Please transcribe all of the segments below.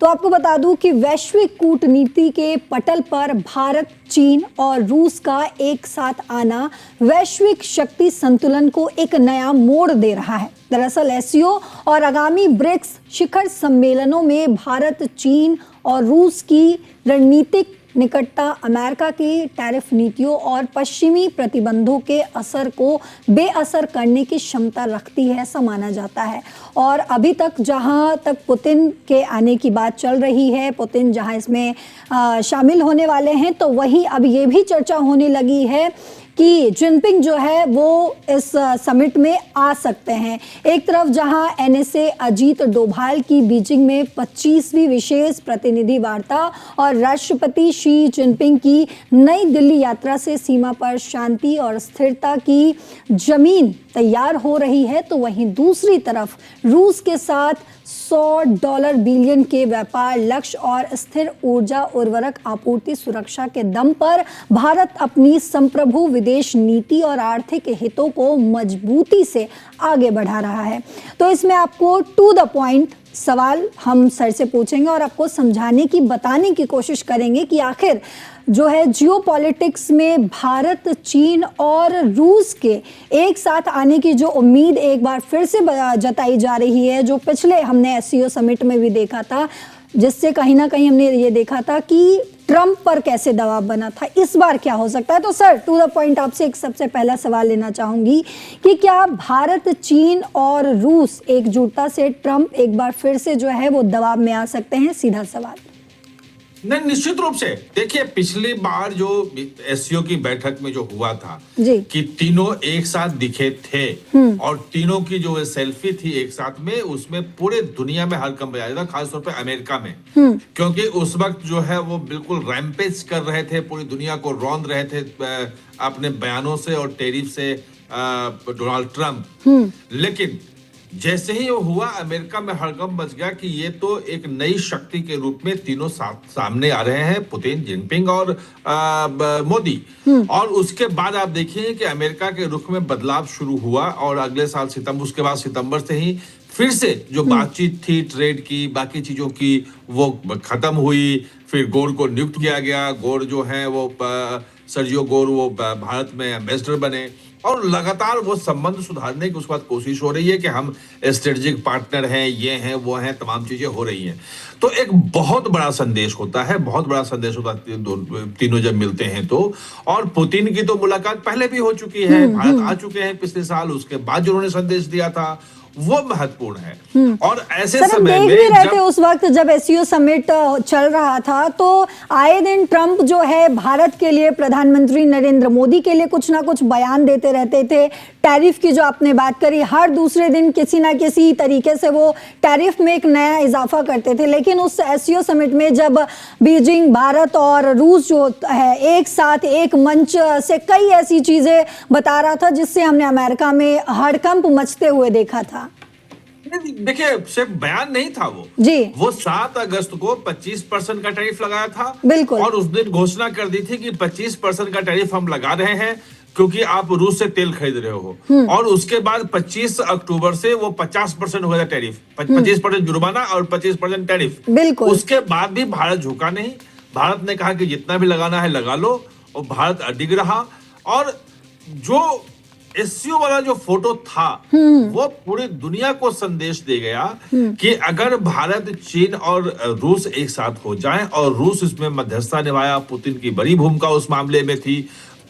तो आपको बता दूं कि वैश्विक कूटनीति के पटल पर भारत, चीन और रूस का एक साथ आना वैश्विक शक्ति संतुलन को एक नया मोड़ दे रहा है। दरअसल एससीओ और आगामी ब्रिक्स शिखर सम्मेलनों में भारत, चीन और रूस की रणनीतिक निकटता अमेरिका की टैरिफ नीतियों और पश्चिमी प्रतिबंधों के असर को बेअसर करने की क्षमता रखती है, ऐसा माना जाता है। और अभी तक जहां तक पुतिन के आने की बात चल रही है, पुतिन जहां इसमें शामिल होने वाले हैं, तो वहीं अब ये भी चर्चा होने लगी है कि जिनपिंग जो है वो इस समिट में आ सकते हैं। एक तरफ जहां एनएसए अजीत डोभाल की बीजिंग में 25वीं विशेष प्रतिनिधि वार्ता और राष्ट्रपति शी जिनपिंग की नई दिल्ली यात्रा से सीमा पर शांति और स्थिरता की जमीन तैयार हो रही है, तो वहीं दूसरी तरफ रूस के साथ $100 बिलियन के व्यापार लक्ष्य और स्थिर ऊर्जा उर्वरक आपूर्ति सुरक्षा के दम पर भारत अपनी संप्रभु विदेश नीति और आर्थिक हितों को मजबूती से आगे बढ़ा रहा है। तो इसमें आपको टू द पॉइंट सवाल हम सर से पूछेंगे और आपको समझाने की, बताने की कोशिश करेंगे कि आखिर जो है जियोपॉलिटिक्स में भारत, चीन और रूस के एक साथ आने की जो उम्मीद एक बार फिर से जताई जा रही है, जो पिछले हमने एससीओ समिट में भी देखा था, जिससे कहीं ना कहीं हमने ये देखा था कि ट्रंप पर कैसे दबाव बना था, इस बार क्या हो सकता है। तो सर टू द पॉइंट आपसे एक सबसे पहला सवाल लेना चाहूंगी कि क्या भारत, चीन और रूस एकजुटता से ट्रंप एक बार फिर से जो है वो दबाव में आ सकते हैं? सीधा सवाल। नहीं, निश्चित रूप से देखिए, पिछली बार जो एससीओ की बैठक में जो हुआ था कि तीनों एक साथ दिखे थे और तीनों की जो सेल्फी थी एक साथ में, उसमें पूरे दुनिया में हड़कंप मचा था, खासतौर पे अमेरिका में, क्योंकि उस वक्त जो है वो बिल्कुल रैम्पेज कर रहे थे, पूरी दुनिया को रौंद रहे थे अपने बयानों से और टैरिफ से डोनाल्ड ट्रंप। लेकिन जैसे ही वो हुआ, अमेरिका में हड़कंप मच गया कि ये तो एक नई शक्ति के रूप में तीनों सामने आ रहे हैं, पुतिन, जिनपिंग और मोदी। और उसके बाद आप देखिए कि अमेरिका के रुख में बदलाव शुरू हुआ और अगले साल उसके बाद सितंबर से ही फिर से जो बातचीत थी ट्रेड की, बाकी चीजों की, वो खत्म हुई। फिर गोर को नियुक्त किया गया। गोर जो है वो सर्जियो गोर वो भारत में एम्बेसडर बने और लगातार वो संबंध सुधारने की उसके बाद कोशिश हो रही है कि हम स्ट्रेटेजिक पार्टनर हैं, ये हैं, वो हैं, तमाम चीजें हो रही हैं। तो एक बहुत बड़ा संदेश होता है, बहुत बड़ा संदेश होता है तीनों जब मिलते हैं तो। और पुतिन की तो मुलाकात पहले भी हो चुकी है, भारत आ चुके हैं पिछले साल, उसके बाद जो उन्होंने संदेश दिया था वो महत्वपूर्ण है। और ऐसे समय में देख भी रहे थे उस वक्त जब एससीओ समिट चल रहा था, तो आए दिन ट्रंप जो है भारत के लिए, प्रधानमंत्री नरेंद्र मोदी के लिए कुछ ना कुछ बयान देते रहते थे। टैरिफ की जो आपने बात करी, हर दूसरे दिन किसी ना किसी तरीके से वो टैरिफ में एक नया इजाफा करते थे। लेकिन उस एससीओ समिट में जब बीजिंग, भारत और रूस जो है एक साथ एक मंच से कई ऐसी चीजें बता रहा था जिससे हमने अमेरिका में हड़कंप मचते हुए देखा था। देखिए, सिर्फ बयान नहीं था वो 7 अगस्त को 25% का टैरिफ लगाया था। बिल्कुल। और उस दिन घोषणा कर दी थी कि 25% का टैरिफ हम लगा रहे हैं क्योंकि आप रूस से तेल खरीद रहे हो। और उसके बाद 25 अक्टूबर से वो 50% हो गया टैरिफ, 25% जुर्माना और 25% टैरिफ। बिल्कुल। उसके बाद भी भारत झुका नहीं। भारत ने कहा कि जितना भी लगाना है लगा लो, और भारत अडिग रहा। और जो एससीओ वाला जो फोटो था वो पूरी दुनिया को संदेश दे गया कि अगर भारत, चीन और रूस एक साथ हो जाएं, और रूस इसमें मध्यस्थता निभाया, पुतिन की बड़ी भूमिका उस मामले में थी,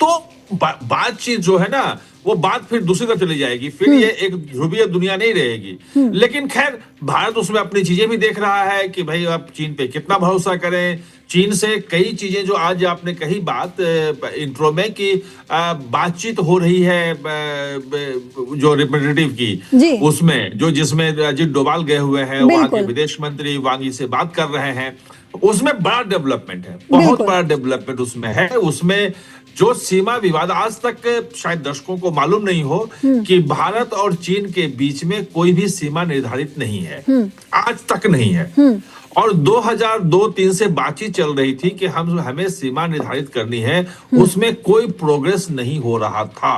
तो बातचीत जो है ना वो बात फिर दूसरी तरफ चली जाएगी। फिर ये एक ध्रुवीय दुनिया नहीं रहेगी। लेकिन खैर, भारत उसमें अपनी चीजें भी देख रहा है कि भाई अब चीन पे कितना भरोसा करें। चीन से कई चीजें जो आज आपने कही बात इंट्रो में कि बातचीत हो रही है जो रिप्रेजेंटेटिव की, उसमें जिसमें अजीत डोभाल गए हुए हैं, वहां के विदेश मंत्री वांग यी से बात कर रहे हैं, उसमें बड़ा डेवलपमेंट है, बहुत बड़ा डेवलपमेंट उसमें है। उसमें जो सीमा विवाद, आज तक शायद दर्शकों को मालूम नहीं हो कि भारत और चीन के बीच में कोई भी सीमा निर्धारित नहीं है, आज तक नहीं है। और 2002-3 से बातचीत चल रही थी कि हमें सीमा निर्धारित करनी है, उसमें कोई प्रोग्रेस नहीं हो रहा था।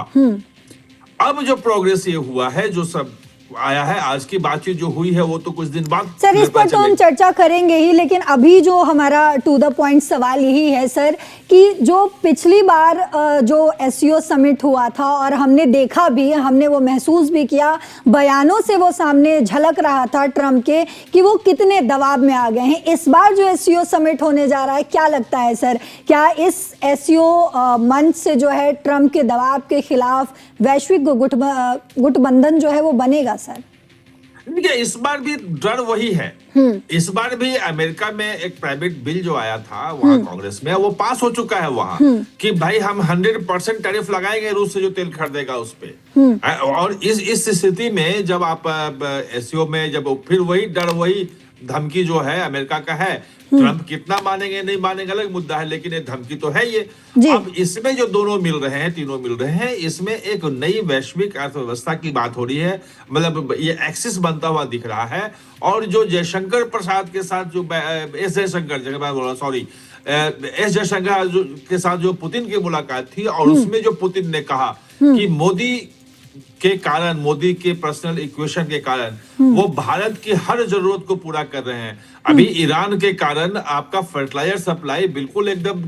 अब जो प्रोग्रेस ये हुआ है, जो सब आया है। आज की बातचीत जो हुई है वो तो कुछ दिन बाद सर इस पर तो हम चर्चा करेंगे ही, लेकिन अभी जो हमारा टू द पॉइंट सवाल यही है सर कि जो पिछली बार जो एससीओ समिट हुआ था और हमने देखा भी, हमने वो महसूस भी किया, बयानों से वो सामने झलक रहा था ट्रंप के कि वो कितने दबाव में आ गए हैं। इस बार जो एससीओ समिट होने जा रहा है, क्या लगता है सर, क्या इस एससीओ मंच से जो है ट्रंप के दबाव के खिलाफ वैश्विक गुटबंधन जो है वो बनेगा सर? देखिए इस बार भी डर वही है। इस बार भी अमेरिका में एक प्राइवेट बिल जो आया था वहां कांग्रेस में, वो पास हो चुका है वहां कि भाई हम 100% टैरिफ लगाएंगे रूस से जो तेल खरीदेगा उस पे। और इस स्थिति में जब आप एससीओ में जब फिर वही डर वही धमकी जो है अमेरिका का है, ट्रंप कितना मानेंगे नहीं मानेंगे अलग मुद्दा है, लेकिन ये धमकी तो है ये। अब इसमें जो दोनों मिल रहे हैं, तीनों मिल रहे हैं, इसमें एक नई वैश्विक अर्थव्यवस्था की बात हो रही है। मतलब ये एक्सिस बनता हुआ दिख रहा है। और जो जयशंकर प्रसाद के साथ जो एस जयशंकर के साथ जो पुतिन की मुलाकात थी, और उसमें जो पुतिन ने कहा कि मोदी के कारण, मोदी के पर्सनल इक्वेशन के कारण वो भारत की हर जरूरत को पूरा कर रहे हैं। अभी ईरान के कारण आपका फर्टिलाइजर सप्लाई बिल्कुल एकदम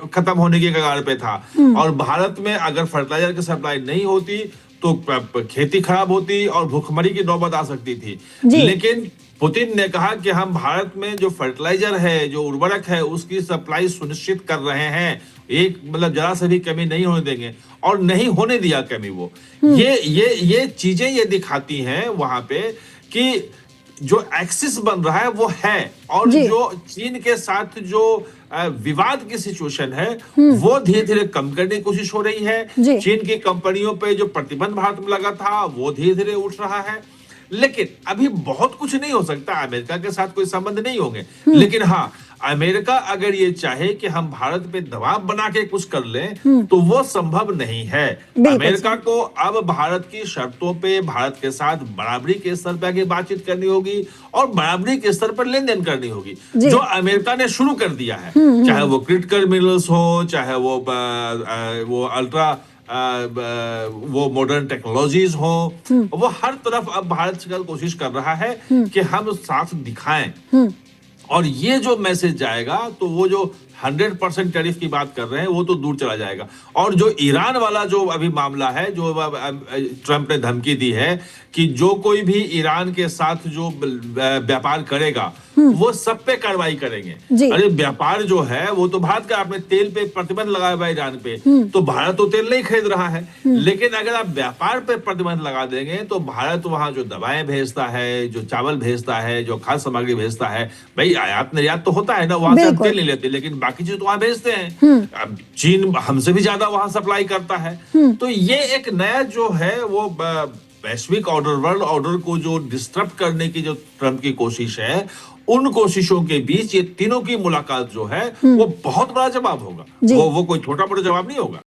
खत्म होने की कगार पे था, और भारत में अगर फर्टिलाइजर की सप्लाई नहीं होती तो खेती खराब होती और भूखमरी की नौबत आ सकती थी। लेकिन पुतिन ने कहा कि हम भारत में जो फर्टिलाइजर है, जो उर्वरक है, उसकी सप्लाई सुनिश्चित कर रहे हैं। एक मतलब जरा से भी कमी नहीं होने देंगे, और नहीं होने दिया कमी। वो ये चीजें ये दिखाती हैं वहां पे कि जो एक्सिस बन रहा है वो है, और जो चीन के साथ जो विवाद की सिचुएशन है वो धीरे धीरे कम करने की कोशिश हो रही है। चीन की कंपनियों पे जो प्रतिबंध भारत में लगा था वो धीरे धीरे उठ रहा है। लेकिन अभी बहुत कुछ नहीं हो सकता, अमेरिका के साथ कोई संबंध नहीं होंगे। लेकिन हाँ, अमेरिका अगर ये चाहे कि हम भारत पे दबाव बना के कुछ कर लें तो वो संभव नहीं है। अमेरिका को अब भारत की शर्तों पे भारत के साथ बराबरी के स्तर पर आगे बातचीत करनी होगी, और बराबरी के स्तर पर लेन देन करनी होगी, जो अमेरिका ने शुरू कर दिया है। चाहे वो क्रिटिकल मिनरल्स हो, चाहे वो अल्ट्रा वो मॉडर्न टेक्नोलॉजीज हो, वो हर तरफ अब भारत कोशिश कर रहा है कि हम साथ दिखाएं। और ये जो मैसेज जाएगा तो वो जो 100% टैरिफ की बात कर रहे हैं वो तो दूर चला जाएगा। और जो ईरान वाला जो अभी मामला है, जो ट्रंप ने धमकी दी है कि जो कोई भी ईरान के साथ जो व्यापार करेगा वो सब पे कार्रवाई करेंगे। अरे व्यापार जो है वो तो भारत का, आपने तेल पे प्रतिबंध लगाया हुआ ईरान पे, तो भारत तो तेल नहीं खरीद रहा है। लेकिन अगर आप व्यापार पे प्रतिबंध लगा देंगे तो भारत वहां जो दवाएं भेजता है, जो चावल भेजता है, जो खाद्य सामग्री भेजता है, भाई आयात निर्यात तो होता है ना, वहां से हम तेल नहीं लेते, लेकिन बाकी चीज तो वहां भेजते हैं। चीन हमसे भी ज्यादा वहां सप्लाई करता है। तो ये एक नया जो है वो वैश्विक ऑर्डर, वर्ल्ड ऑर्डर को जो डिस्टर्ब करने की जो ट्रंप की कोशिश है, उन कोशिशों के बीच ये तीनों की मुलाकात जो है वो बहुत बड़ा जवाब होगा। वो कोई छोटा मोटा जवाब नहीं होगा।